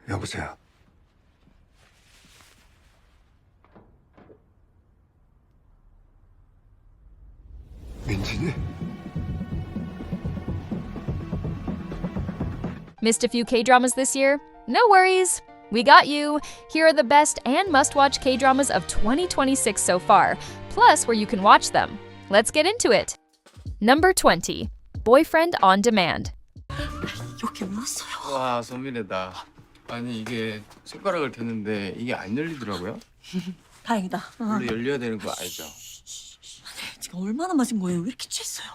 여보세요. 민진이? Missed a few K-dramas this year? No worries! We got you! Here are the best and must-watch K-dramas of 2026 so far, plus where you can watch them. Let's get into it! Number 20. Boyfriend on Demand. 여기 올랐어요. 와, 선민이다. 아니, 이게 손가락을 대는데 이게 안 열리더라고요. 다행이다. 원래 열려야 되는 거 알죠? 지금 얼마나 마신 거예요? 왜 이렇게 취했어요?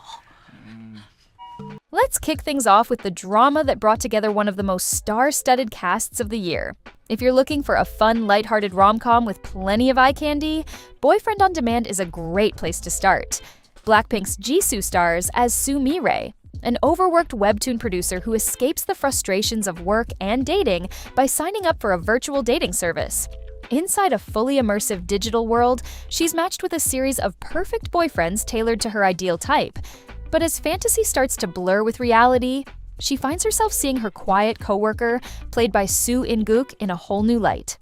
Let's kick things off with the drama that brought together one of the most star-studded casts of the year. If you're looking for a fun, lighthearted rom-com with plenty of eye candy, Boyfriend on Demand is a great place to start. Blackpink's Jisoo stars as Soo Mi-rae, an overworked webtoon producer who escapes the frustrations of work and dating by signing up for a virtual dating service. Inside a fully immersive digital world, she's matched with a series of perfect boyfriends tailored to her ideal type. But as fantasy starts to blur with reality, she finds herself seeing her quiet coworker, played by Soo In-guk, in a whole new light.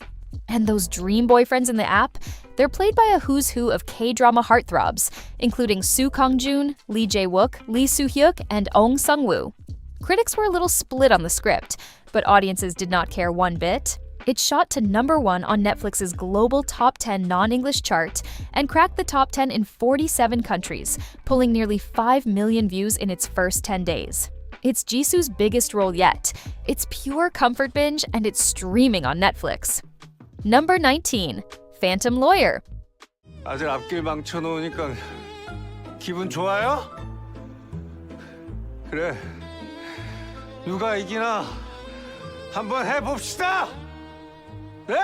And those dream boyfriends in the app, they're played by a who's who of K-drama heartthrobs, including Soo Kang-joon, Lee Jae-wook, Lee Soo-hyuk, and Ong Sung-woo. Critics were a little split on the script, but audiences did not care one bit. It shot to #1 on Netflix's global top 10 non-English chart and cracked the top 10 in 47 countries, pulling nearly 5 million views in its first 10 days. It's Jisoo's biggest role yet. It's pure comfort binge and it's streaming on Netflix. Number 19. Phantom Lawyer. 아들 앞길 망쳐놓으니까 기분 좋아요? 그래. 누가 이기나 한번 해봅시다. 네?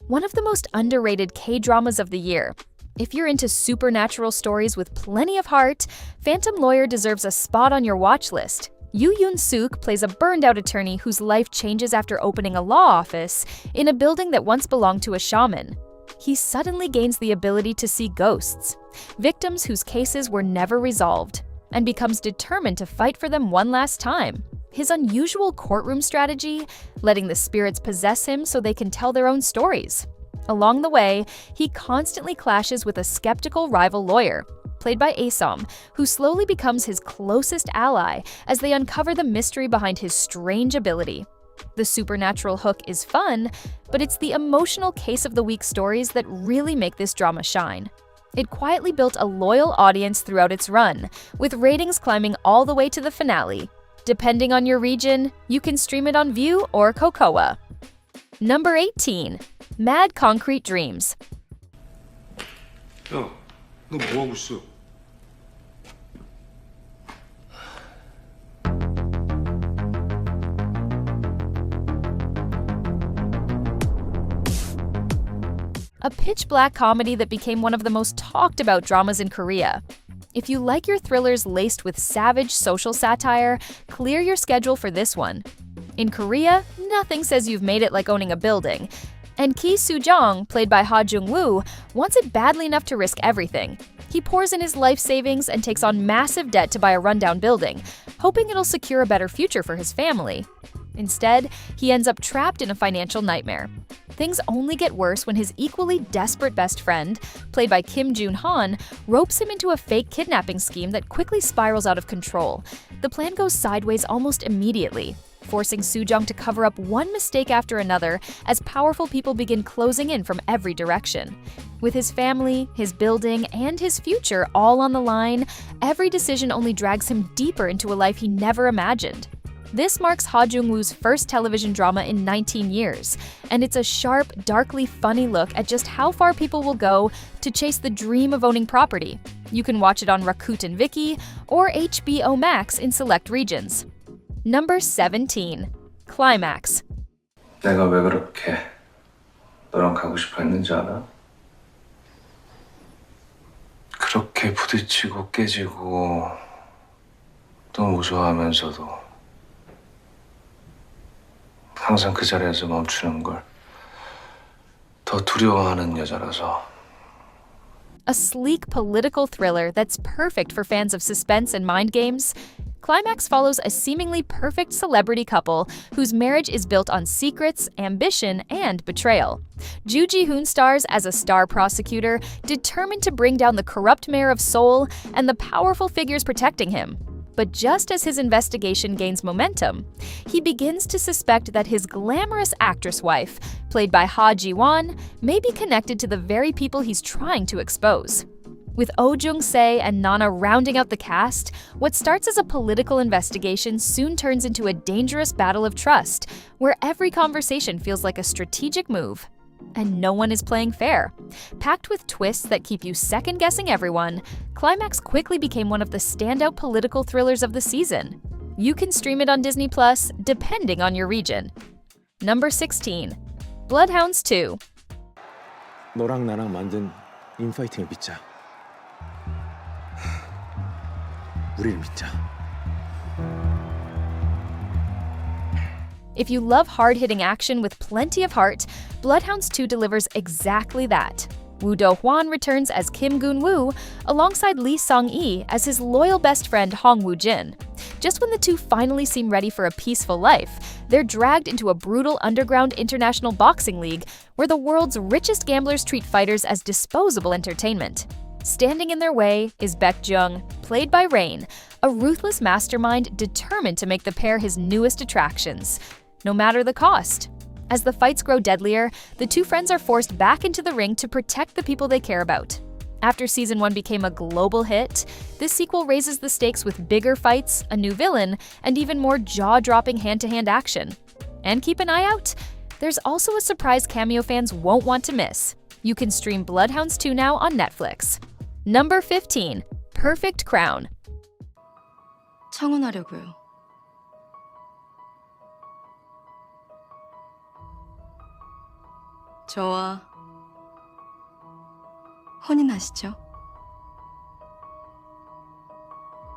One of the most underrated K-dramas of the year. If you're into supernatural stories with plenty of heart, Phantom Lawyer deserves a spot on your watch list. Yoo Yoon-suk plays a burned-out attorney whose life changes after opening a law office in a building that once belonged to a shaman. He suddenly gains the ability to see ghosts, victims whose cases were never resolved, and becomes determined to fight for them one last time. His unusual courtroom strategy, letting the spirits possess him so they can tell their own stories. Along the way, he constantly clashes with a skeptical rival lawyer, played by Asom, who slowly becomes his closest ally as they uncover the mystery behind his strange ability. The supernatural hook is fun, but it's the emotional case of the week stories that really make this drama shine. It quietly built a loyal audience throughout its run, with ratings climbing all the way to the finale. Depending on your region, you can stream it on View or Kocowa. Number 18. Mad Concrete Dreams. 야, 너 뭐하고 있어? A pitch-black comedy that became one of the most talked-about dramas in Korea. If you like your thrillers laced with savage social satire, clear your schedule for this one. In Korea, nothing says you've made it like owning a building. And Ki Soo-jung, played by Ha Jung-woo, wants it badly enough to risk everything. He pours in his life savings and takes on massive debt to buy a rundown building, hoping it'll secure a better future for his family. Instead, he ends up trapped in a financial nightmare. Things only get worse when his equally desperate best friend, played by Kim Joon-han, ropes him into a fake kidnapping scheme that quickly spirals out of control. The plan goes sideways almost immediately, forcing Soo-jung to cover up one mistake after another as powerful people begin closing in from every direction. With his family, his building, and his future all on the line, every decision only drags him deeper into a life he never imagined. This marks Ha Jung-woo's first television drama in 19 years, and it's a sharp, darkly funny look at just how far people will go to chase the dream of owning property. You can watch it on Rakuten Viki or HBO Max in select regions. Number 17. Climax. 내가 왜 그렇게 너랑 가고 싶어 했는지 알아? 그렇게 부딪히고 깨지고 또 무서워하면서도 항상 그 자리에서 멈추는 걸 더 두려워하는 여자라서. A sleek political thriller that's perfect for fans of suspense and mind games. Climax follows a seemingly perfect celebrity couple whose marriage is built on secrets, ambition, and betrayal. Joo Ji-hoon stars as a star prosecutor, determined to bring down the corrupt mayor of Seoul and the powerful figures protecting him. But just as his investigation gains momentum, he begins to suspect that his glamorous actress wife, played by Ha Ji-won, may be connected to the very people he's trying to expose. With Oh Jung-se and Nana rounding out the cast, what starts as a political investigation soon turns into a dangerous battle of trust, where every conversation feels like a strategic move. And no one is playing fair. Packed with twists that keep you second-guessing everyone, Climax quickly became one of the standout political thrillers of the season. You can stream it on Disney+, depending on your region. Number 16. Bloodhounds 2. 너랑 나랑 만든 인파이팅을 믿자. 우리를 믿자. If you love hard-hitting action with plenty of heart, Bloodhounds 2 delivers exactly that. Woo Do-hwan returns as Kim Gun-woo, alongside Lee Song-yi as his loyal best friend Hong Woo-jin. Just when the two finally seem ready for a peaceful life, they're dragged into a brutal underground international boxing league where the world's richest gamblers treat fighters as disposable entertainment. Standing in their way is Baek Jung, played by Rain, a ruthless mastermind determined to make the pair his newest attractions, no matter the cost. As the fights grow deadlier, the two friends are forced back into the ring to protect the people they care about. After Season 1 became a global hit, this sequel raises the stakes with bigger fights, a new villain, and even more jaw-dropping hand-to-hand action. And keep an eye out, there's also a surprise cameo fans won't want to miss. You can stream Bloodhounds 2 now on Netflix. Number 15. Perfect Crown. 청혼하려고요. 저와 혼인하시죠?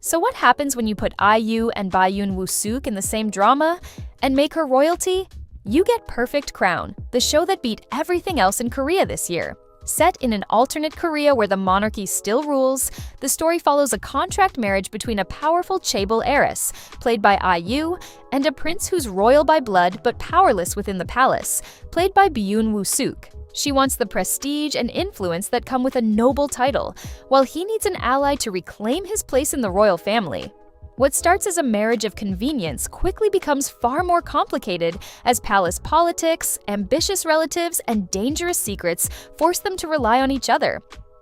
So what happens when you put IU and Bayoon Woo-suk in the same drama and make her royalty? You get Perfect Crown, the show that beat everything else in Korea this year. Set in an alternate Korea where the monarchy still rules, the story follows a contract marriage between a powerful chaebol heiress, played by IU, and a prince who's royal by blood but powerless within the palace, played by Bayoon Woo-suk. She wants the prestige and influence that come with a noble title, while he needs an ally to reclaim his place in the royal family. What starts as a marriage of convenience quickly becomes far more complicated as palace politics, ambitious relatives, and dangerous secrets force them to rely on each other.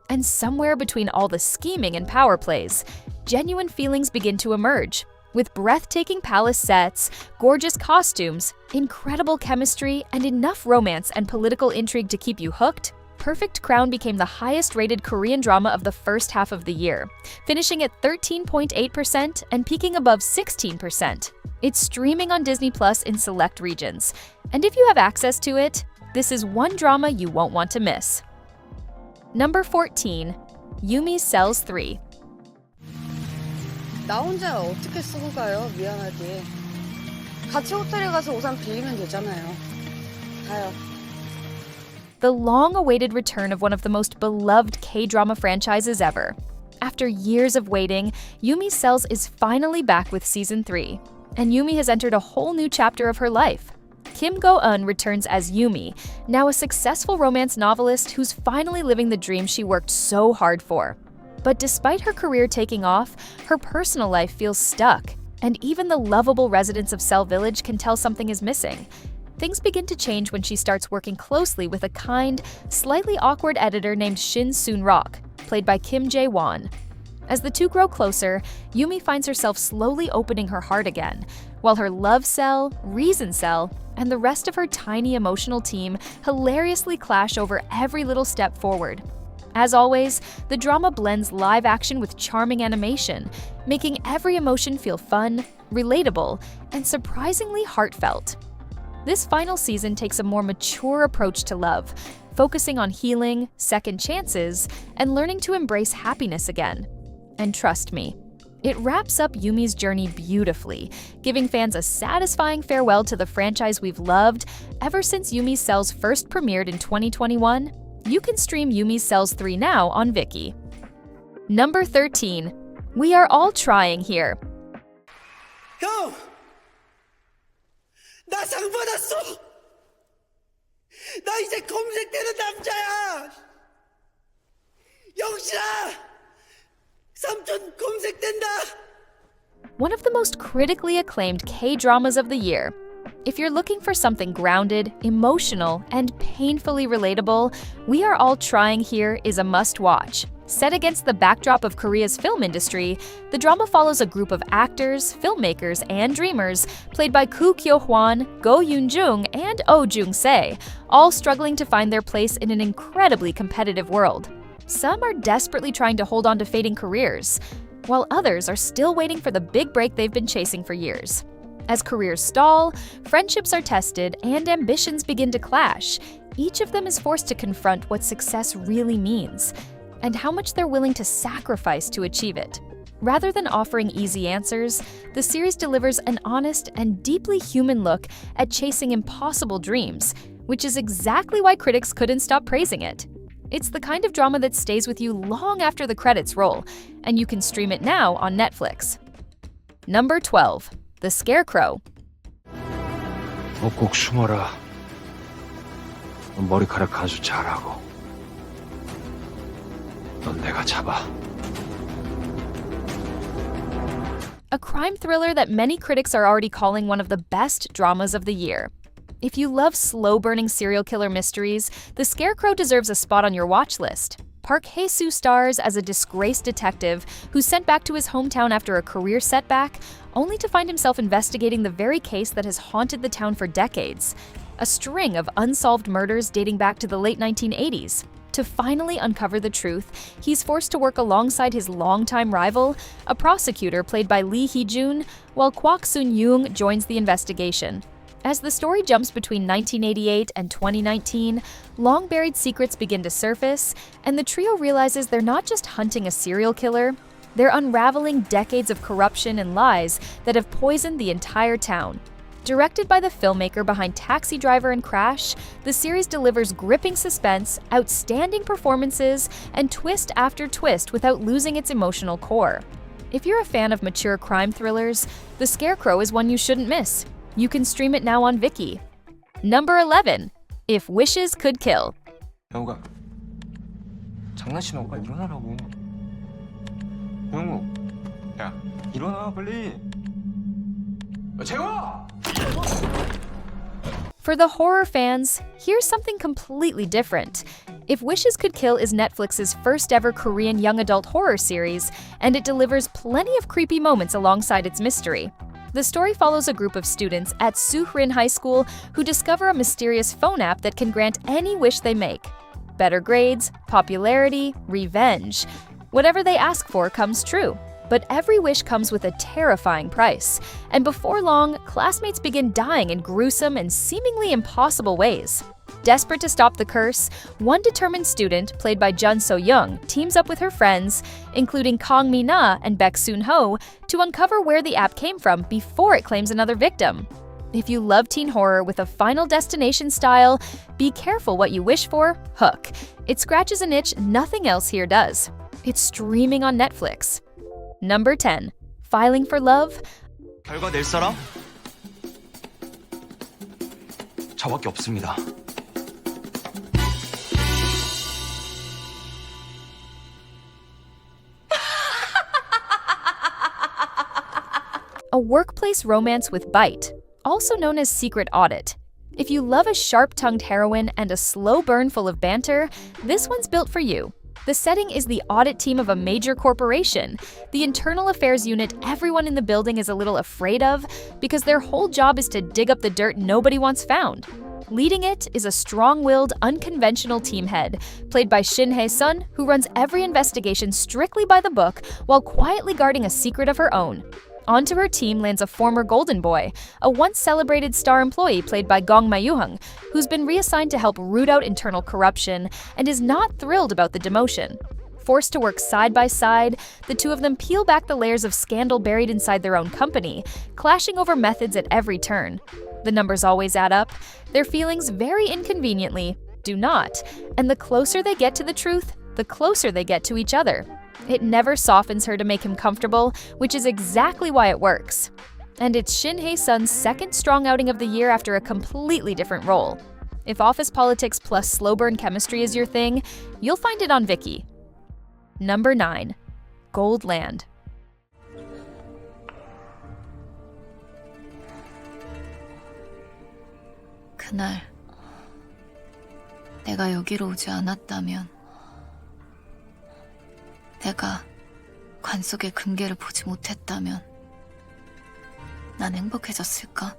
And somewhere between all the scheming and power plays, genuine feelings begin to emerge. With breathtaking palace sets, gorgeous costumes, incredible chemistry, and enough romance and political intrigue to keep you hooked, Perfect Crown became the highest-rated Korean drama of the first half of the year, finishing at 13.8% and peaking above 16%. It's streaming on Disney Plus in select regions, and if you have access to it, this is one drama you won't want to miss. Number 14. Yumi Sells 3. 나 혼자 어떻게 쓰고 가요? 미안하게. 같이 호텔에 가서 우산 빌리면 되잖아요. 가요. The long-awaited return of one of the most beloved K-drama franchises ever. After years of waiting, Yumi Sells is finally back with Season 3, and Yumi has entered a whole new chapter of her life. Kim Go-eun returns as Yumi, now a successful romance novelist who's finally living the dream she worked so hard for. But despite her career taking off, her personal life feels stuck, and even the lovable residents of Sell Village can tell something is missing. Things begin to change when she starts working closely with a kind, slightly awkward editor named Shin Soon-rok, played by Kim Jae-won. As the two grow closer, Yumi finds herself slowly opening her heart again, while her love cell, reason cell, and the rest of her tiny emotional team hilariously clash over every little step forward. As always, the drama blends live action with charming animation, making every emotion feel fun, relatable, and surprisingly heartfelt. This final season takes a more mature approach to love, focusing on healing, second chances, and learning to embrace happiness again. And trust me, it wraps up Yumi's journey beautifully, giving fans a satisfying farewell to the franchise we've loved ever since Yumi Cells first premiered in 2021. You can stream Yumi Cells 3 now on Viki. Number 13. We Are All Trying Here. 형! 나 상 받았어! 나 이제 검색되는 남자야! 영신아! 삼촌 검색된다! One of the most critically acclaimed K-dramas of the year. If you're looking for something grounded, emotional, and painfully relatable, We Are All Trying Here is a must-watch. Set against the backdrop of Korea's film industry, the drama follows a group of actors, filmmakers, and dreamers played by Koo Kyo-hwan, Go Yoon-jung, and Oh Jung-se, all struggling to find their place in an incredibly competitive world. Some are desperately trying to hold on to fading careers, while others are still waiting for the big break they've been chasing for years. As careers stall, friendships are tested, and ambitions begin to clash, each of them is forced to confront what success really means, and how much they're willing to sacrifice to achieve it. Rather than offering easy answers, the series delivers an honest and deeply human look at chasing impossible dreams, which is exactly why critics couldn't stop praising it. It's the kind of drama that stays with you long after the credits roll, and you can stream it now on Netflix. Number 12. The Scarecrow. 너 꼭 숨어라. 넌 머리카락 간수 잘하고. 넌 내가 잡아. A crime thriller that many critics are already calling one of the best dramas of the year. If you love slow-burning serial killer mysteries, The Scarecrow deserves a spot on your watch list. Park Hae-soo stars as a disgraced detective who's sent back to his hometown after a career setback, only to find himself investigating the very case that has haunted the town for decades. A string of unsolved murders dating back to the late 1980s. To finally uncover the truth, he's forced to work alongside his longtime rival, a prosecutor played by Lee Hee-jun, while Kwak Sun-young joins the investigation. As the story jumps between 1988 and 2019, long-buried secrets begin to surface, and the trio realizes they're not just hunting a serial killer, they're unraveling decades of corruption and lies that have poisoned the entire town. Directed by the filmmaker behind Taxi Driver and Crash, the series delivers gripping suspense, outstanding performances, and twist after twist without losing its emotional core. If you're a fan of mature crime thrillers, The Scarecrow is one you shouldn't miss. You can stream it now on Viki. Number 11. If Wishes Could Kill. 영우가 장난치나 오빠 일어나라고. 영우, 야 일어나 빨리. 재워! For the horror fans, here's something completely different. If Wishes Could Kill is Netflix's first ever Korean young adult horror series, and it delivers plenty of creepy moments alongside its mystery. The story follows a group of students at Suhrin High School who discover a mysterious phone app that can grant any wish they make. Better grades, popularity, revenge. Whatever they ask for comes true. But every wish comes with a terrifying price. And before long, classmates begin dying in gruesome and seemingly impossible ways. Desperate to stop the curse, one determined student, played by Jun So-young, teams up with her friends, including Kang Mi-na and Baek Soon-ho, to uncover where the app came from before it claims another victim. If you love teen horror with a Final Destination style, be careful what you wish for, Hook. It scratches an itch nothing else here does. It's streaming on Netflix. Number 10. Filing for Love. 결과 낼 사람? 저밖에 없습니다. A workplace romance with bite, also known as Secret Audit. If you love a sharp-tongued heroine and a slow burn full of banter, this one's built for you. The setting is the audit team of a major corporation, the internal affairs unit everyone in the building is a little afraid of because their whole job is to dig up the dirt nobody wants found. Leading it is a strong-willed, unconventional team head, played by Shin Hae-sun, who runs every investigation strictly by the book while quietly guarding a secret of her own. Onto her team lands a former Golden Boy, a once-celebrated star employee played by Gong Ma-yuhung, who's been reassigned to help root out internal corruption and is not thrilled about the demotion. Forced to work side by side, the two of them peel back the layers of scandal buried inside their own company, clashing over methods at every turn. The numbers always add up, their feelings very inconveniently do not, and the closer they get to the truth, the closer they get to each other. It never softens her to make him comfortable, which is exactly why it works. And it's Shin Hae-sun's second strong outing of the year after a completely different role. If office politics plus slow burn chemistry is your thing, you'll find it on Viki. Number 9. Goldland. 그날 내가 여기로 오지 않았다면 내가 관 속의 금괴를 보지 못했다면 난 행복해졌을까?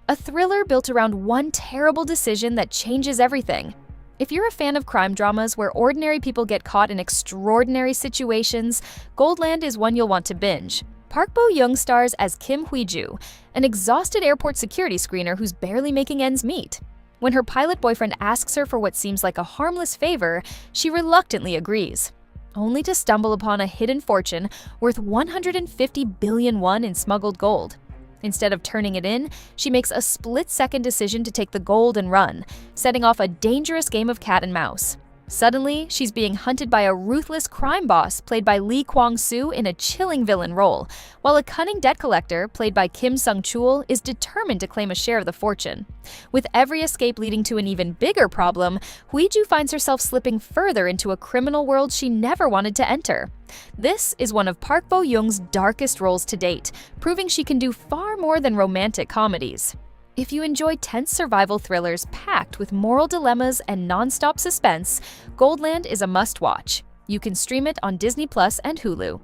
A thriller built around one terrible decision that changes everything. If you're a fan of crime dramas where ordinary people get caught in extraordinary situations, Goldland is one you'll want to binge. Park Bo-young stars as Kim Hee-ju, an exhausted airport security screener who's barely making ends meet. When her pilot boyfriend asks her for what seems like a harmless favor, she reluctantly agrees, only to stumble upon a hidden fortune worth 150 billion won in smuggled gold. Instead of turning it in, she makes a split-second decision to take the gold and run, setting off a dangerous game of cat and mouse. Suddenly, she's being hunted by a ruthless crime boss played by Lee Kwang-soo in a chilling villain role, while a cunning debt collector played by Kim Sung-chul is determined to claim a share of the fortune. With every escape leading to an even bigger problem, Hee-ju finds herself slipping further into a criminal world she never wanted to enter. This is one of Park Bo-young's darkest roles to date, proving she can do far more than romantic comedies. If you enjoy tense survival thrillers packed with moral dilemmas and non-stop suspense, Goldland is a must-watch. You can stream it on Disney Plus and Hulu.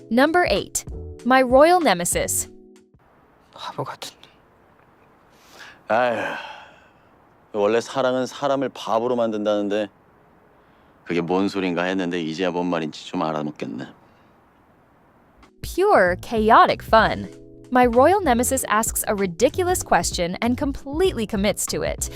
Number 8. My Royal Nemesis. 바보 같은. 아휴, 원래 사랑은 사람을 바보로 만든다는데 그게 뭔 소린가 했는데 이제야 뭔 말인지 좀 알아먹겠네. Pure, chaotic fun. My Royal Nemesis asks a ridiculous question and completely commits to it.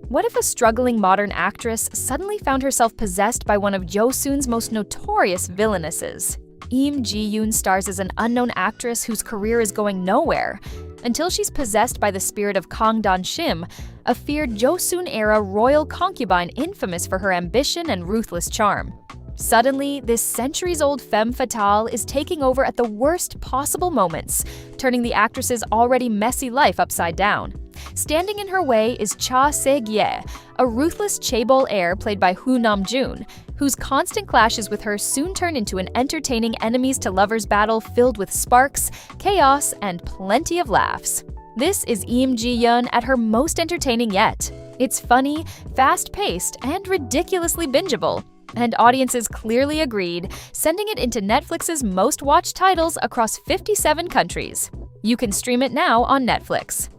What if a struggling modern actress suddenly found herself possessed by one of Joseon's most notorious villainesses? Im Ji-yoon stars as an unknown actress whose career is going nowhere, until she's possessed by the spirit of Kang Dan-shim, a feared Joseon-era royal concubine infamous for her ambition and ruthless charm. Suddenly, this centuries-old femme fatale is taking over at the worst possible moments, turning the actress's already messy life upside down. Standing in her way is Cha Se-gye, a ruthless chaebol heir played by Hu Nam-joon, whose constant clashes with her soon turn into an entertaining enemies-to-lovers battle filled with sparks, chaos, and plenty of laughs. This is Im Ji-yeon at her most entertaining yet. It's funny, fast-paced, and ridiculously bingeable. And audiences clearly agreed, sending it into Netflix's most-watched titles across 57 countries. You can stream it now on Netflix.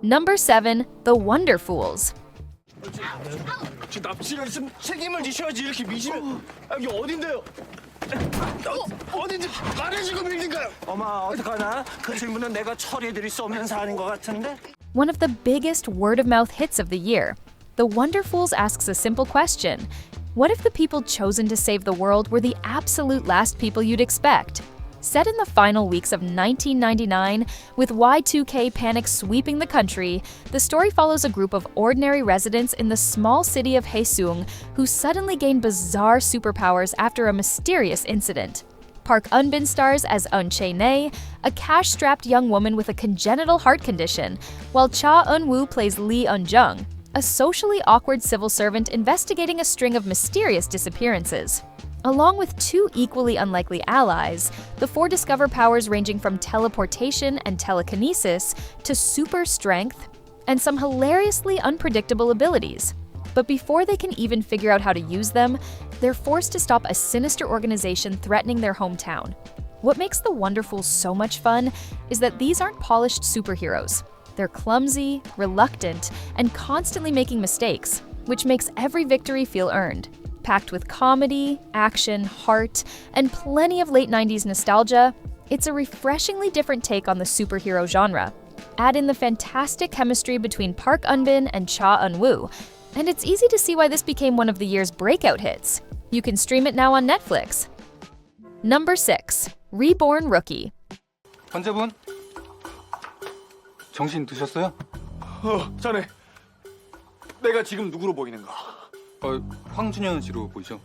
Number 7. The WONDERfools. 납치를 했으면 책임을 지셔야지 이렇게 미시면 여기 어딘데요? 어딘지 말해주고 밀든가요? 엄마 어떡하나? 그 질문은 내가 처리해드릴 수 없는 사안인 것 같은데? One of the biggest word-of-mouth hits of the year. The WONDERfools asks a simple question. What if the people chosen to save the world were the absolute last people you'd expect? Set in the final weeks of 1999, with Y2K panic sweeping the country, the story follows a group of ordinary residents in the small city of Haeseong who suddenly gain bizarre superpowers after a mysterious incident. Park Eun-bin stars as Eun Chae-nae, a cash-strapped young woman with a congenital heart condition, while Cha Eun-woo plays Lee Eun-jung, a socially awkward civil servant investigating a string of mysterious disappearances. Along with two equally unlikely allies, the four discover powers ranging from teleportation and telekinesis to super strength and some hilariously unpredictable abilities. But before they can even figure out how to use them, they're forced to stop a sinister organization threatening their hometown. What makes the WONDERfools so much fun is that these aren't polished superheroes. They're clumsy, reluctant, and constantly making mistakes, which makes every victory feel earned. Packed with comedy, action, heart, and plenty of late 90s nostalgia, it's a refreshingly different take on the superhero genre. Add in the fantastic chemistry between Park Eun-bin and Cha Eun-woo, and it's easy to see why this became one of the year's breakout hits. You can stream it now on Netflix. Number 6. Reborn Rookie. 환자분? 정신 드셨어요? 자네. 내가 지금 누구로 보이는가? 황준현 씨로 보이죠?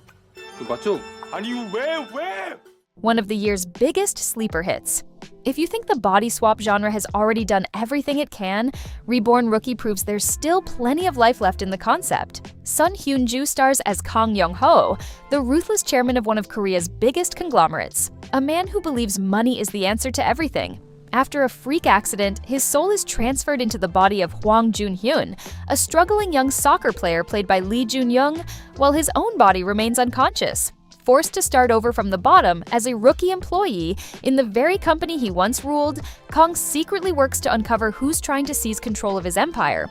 맞죠? 아니 왜? One of the year's biggest sleeper hits. If you think the body swap genre has already done everything it can, Reborn Rookie proves there's still plenty of life left in the concept. Sun Hyun-ju stars as Kang Young-ho, the ruthless chairman of one of Korea's biggest conglomerates, a man who believes money is the answer to everything. After a freak accident, his soul is transferred into the body of Hwang Jun-hyun, a struggling young soccer player played by Lee Jun-young, while his own body remains unconscious. Forced to start over from the bottom as a rookie employee in the very company he once ruled, Kang secretly works to uncover who's trying to seize control of his empire.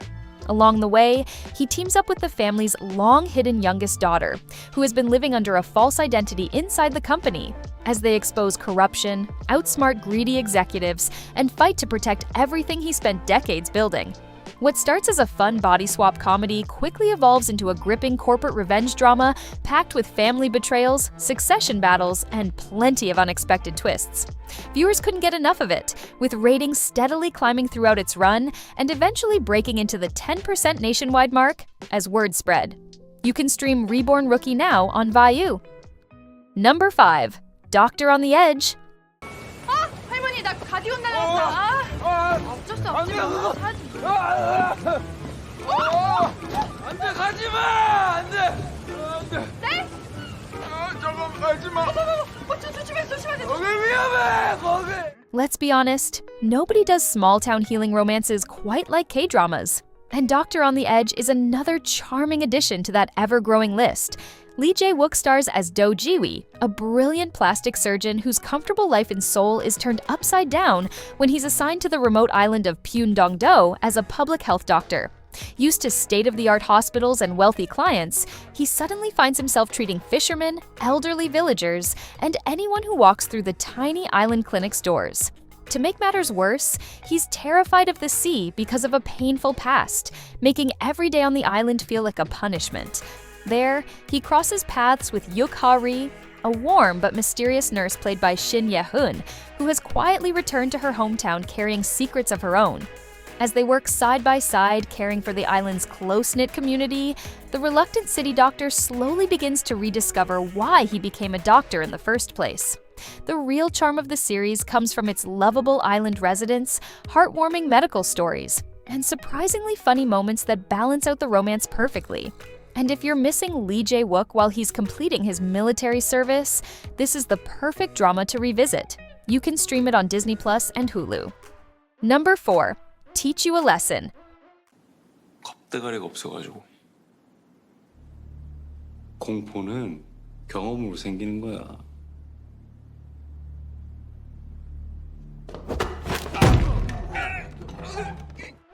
Along the way, he teams up with the family's long-hidden youngest daughter, who has been living under a false identity inside the company, as they expose corruption, outsmart greedy executives, and fight to protect everything he spent decades building. What starts as a fun body swap comedy quickly evolves into a gripping corporate revenge drama packed with family betrayals, succession battles, and plenty of unexpected twists. Viewers couldn't get enough of it, with ratings steadily climbing throughout its run and eventually breaking into the 10% nationwide mark as word spread. You can stream Reborn Rookie now on Viu. Number 5. Doctor on the Edge. 할머니 나 가디건 날렸다. 어쩔 수 없지. 안돼 가지마 안돼 네? 저거 가지마 조심해 조심하게. 거기 위험해 거기. Let's be honest, nobody does small-town healing romances quite like Kdramas. And Doctor on the Edge is another charming addition to that ever-growing list. Lee Jae-wook stars as Do Jiwi, a brilliant plastic surgeon whose comfortable life in Seoul is turned upside down when he's assigned to the remote island of Pyeongdong-do as a public health doctor. Used to state-of-the-art hospitals and wealthy clients, he suddenly finds himself treating fishermen, elderly villagers, and anyone who walks through the tiny island clinic's doors. To make matters worse, he's terrified of the sea because of a painful past, making every day on the island feel like a punishment. There, he crosses paths with Yuk Ha-ri, a warm but mysterious nurse played by Shin Ye-hoon, who has quietly returned to her hometown carrying secrets of her own. As they work side by side caring for the island's close-knit community, the reluctant city doctor slowly begins to rediscover why he became a doctor in the first place. The real charm of the series comes from its lovable island residents, heartwarming medical stories, and surprisingly funny moments that balance out the romance perfectly. And if you're missing Lee Jae-wook while he's completing his military service, this is the perfect drama to revisit. You can stream it on Disney Plus and Hulu. Number 4. Teach You a Lesson. 겁대가리가 없어가지고. 공포는 경험으로 생기는 거야.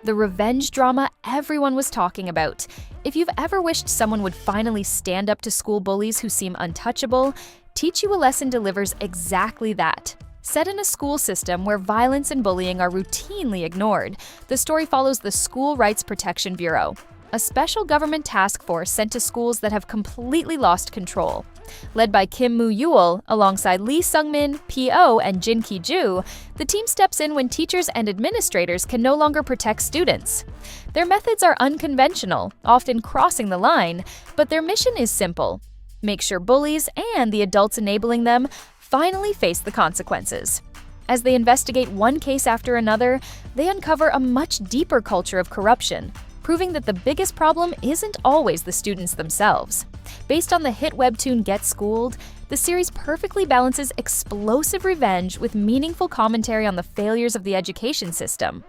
The revenge drama everyone was talking about. If you've ever wished someone would finally stand up to school bullies who seem untouchable, Teach You a Lesson delivers exactly that. Set in a school system where violence and bullying are routinely ignored, the story follows the School Rights Protection Bureau, a special government task force sent to schools that have completely lost control. Led by Kim Moo-yeol, alongside Lee Sung-min, P.O., and Jin Ki-ju, the team steps in when teachers and administrators can no longer protect students. Their methods are unconventional, often crossing the line, but their mission is simple: make sure bullies and the adults enabling them finally face the consequences. As they investigate one case after another, they uncover a much deeper culture of corruption, proving that the biggest problem isn't always the students themselves. Based on the hit webtoon Get Schooled, the series perfectly balances explosive revenge with meaningful commentary on the failures of the education system.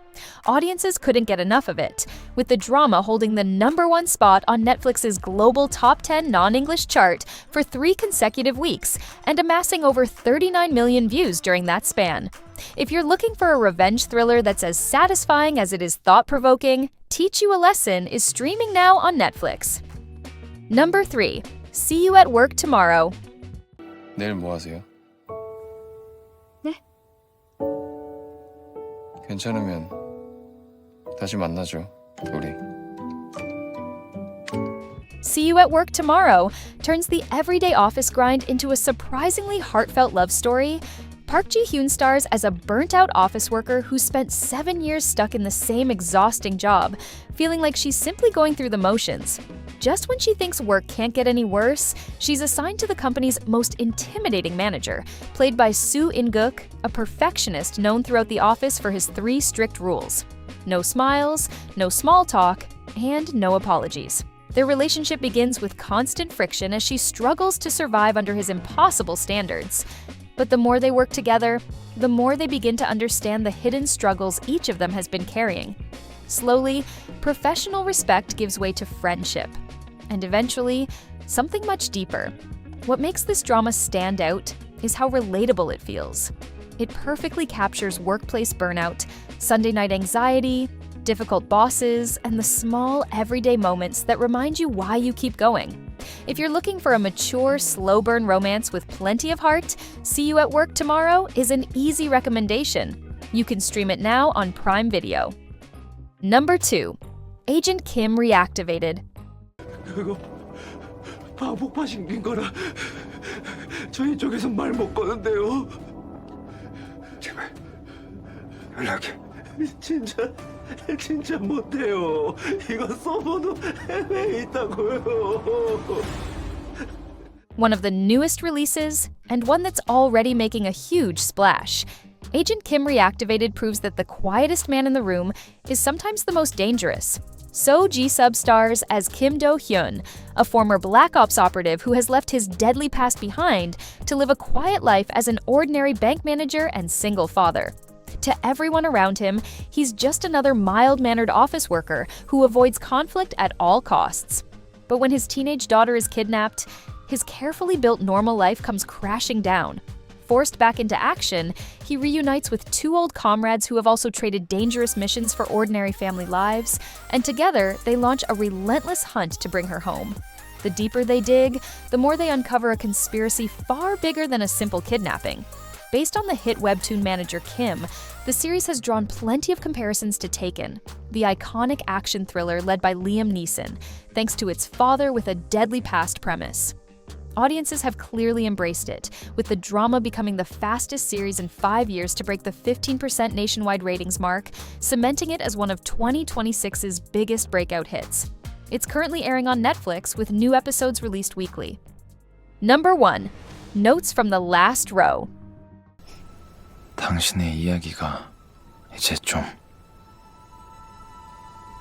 Audiences couldn't get enough of it, with the drama holding the #1 spot on Netflix's global top 10 non-English chart for 3 consecutive weeks and amassing over 39 million views during that span. If you're looking for a revenge thriller that's as satisfying as it is thought-provoking, Teach You a Lesson is streaming now on Netflix. Number 3. See You at Work Tomorrow. 내일 뭐 하세요? 네? 괜찮으면 다시 만나죠, 우리. See You at Work Tomorrow turns the everyday office grind into a surprisingly heartfelt love story Park Ji-hyun stars as a burnt-out office worker who spent 7 years stuck in the same exhausting job, feeling like she's simply going through the motions. Just when she thinks work can't get any worse, she's assigned to the company's most intimidating manager, played by In-guk, a perfectionist known throughout the office for his 3 strict rules: no smiles, no small talk, and no apologies. Their relationship begins with constant friction as she struggles to survive under his impossible standards. But the more they work together, the more they begin to understand the hidden struggles each of them has been carrying. Slowly, professional respect gives way to friendship. And eventually, something much deeper. What makes this drama stand out is how relatable it feels. It perfectly captures workplace burnout, Sunday night anxiety, difficult bosses, and the small, everyday moments that remind you why you keep going. If you're looking for a mature, slow-burn romance with plenty of heart, See You at Work Tomorrow is an easy recommendation. You can stream it now on Prime Video. Number 2. Agent Kim Reactivated. 그거 방폭파 신긴 거라 저희 쪽에서 말 못 거는데요. 제발 연락해. 진짜 못해요. 이거 서버도 해외에 있다고요. One of the newest releases, and one that's already making a huge splash. Agent Kim Reactivated proves that the quietest man in the room is sometimes the most dangerous. So Ji-sub stars as Kim Do-hyun, a former Black Ops operative who has left his deadly past behind to live a quiet life as an ordinary bank manager and single father. To everyone around him, he's just another mild-mannered office worker who avoids conflict at all costs. But when his teenage daughter is kidnapped, his carefully built normal life comes crashing down. Forced back into action, he reunites with 2 old comrades who have also traded dangerous missions for ordinary family lives, and together they launch a relentless hunt to bring her home. The deeper they dig, the more they uncover a conspiracy far bigger than a simple kidnapping. Based on the hit webtoon manager Kim, the series has drawn plenty of comparisons to Taken, the iconic action thriller led by Liam Neeson, thanks to its father with a deadly past premise. Audiences have clearly embraced it, with the drama becoming the fastest series in 5 years to break the 15% nationwide ratings mark, cementing it as one of 2026's biggest breakout hits. It's currently airing on Netflix with new episodes released weekly. Number 1. Notes from the Last Row. 당신의 이야기가 이제 좀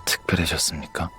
특별해졌습니까?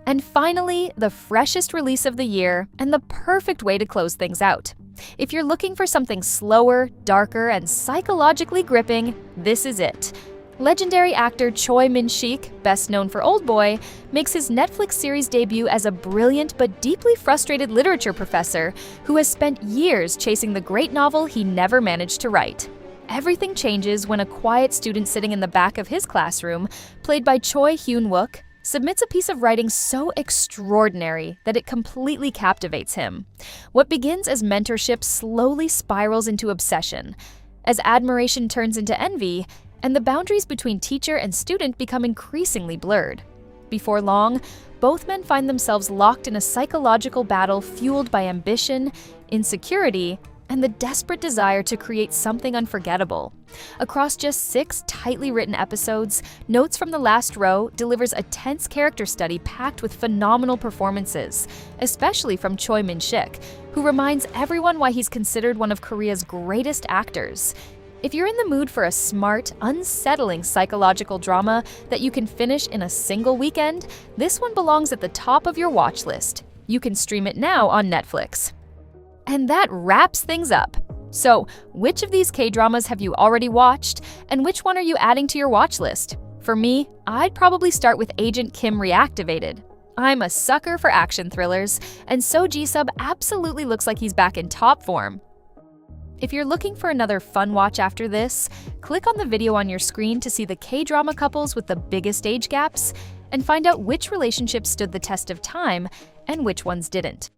And finally, the freshest release of the year and the perfect way to close things out. If you're looking for something slower, darker, and psychologically gripping, this is it. Legendary actor Choi Min-sik, best known for Oldboy, makes his Netflix series debut as a brilliant but deeply frustrated literature professor who has spent years chasing the great novel he never managed to write. Everything changes when a quiet student sitting in the back of his classroom, played by Choi Hyun-wook, submits a piece of writing so extraordinary that it completely captivates him. What begins as mentorship slowly spirals into obsession, as admiration turns into envy, and the boundaries between teacher and student become increasingly blurred. Before long, both men find themselves locked in a psychological battle fueled by ambition, insecurity, and the desperate desire to create something unforgettable. Across just 6 tightly written episodes, Notes from the Last Row delivers a tense character study packed with phenomenal performances, especially from Choi Min-sik, who reminds everyone why he's considered one of Korea's greatest actors. If you're in the mood for a smart, unsettling psychological drama that you can finish in a single weekend, this one belongs at the top of your watch list. You can stream it now on Netflix. And that wraps things up. So, which of these K-dramas have you already watched, and which one are you adding to your watch list? For me, I'd probably start with Agent Kim Reactivated. I'm a sucker for action thrillers, and So Ji-sub absolutely looks like he's back in top form. If you're looking for another fun watch after this, click on the video on your screen to see the K-drama couples with the biggest age gaps, and find out which relationships stood the test of time and which ones didn't.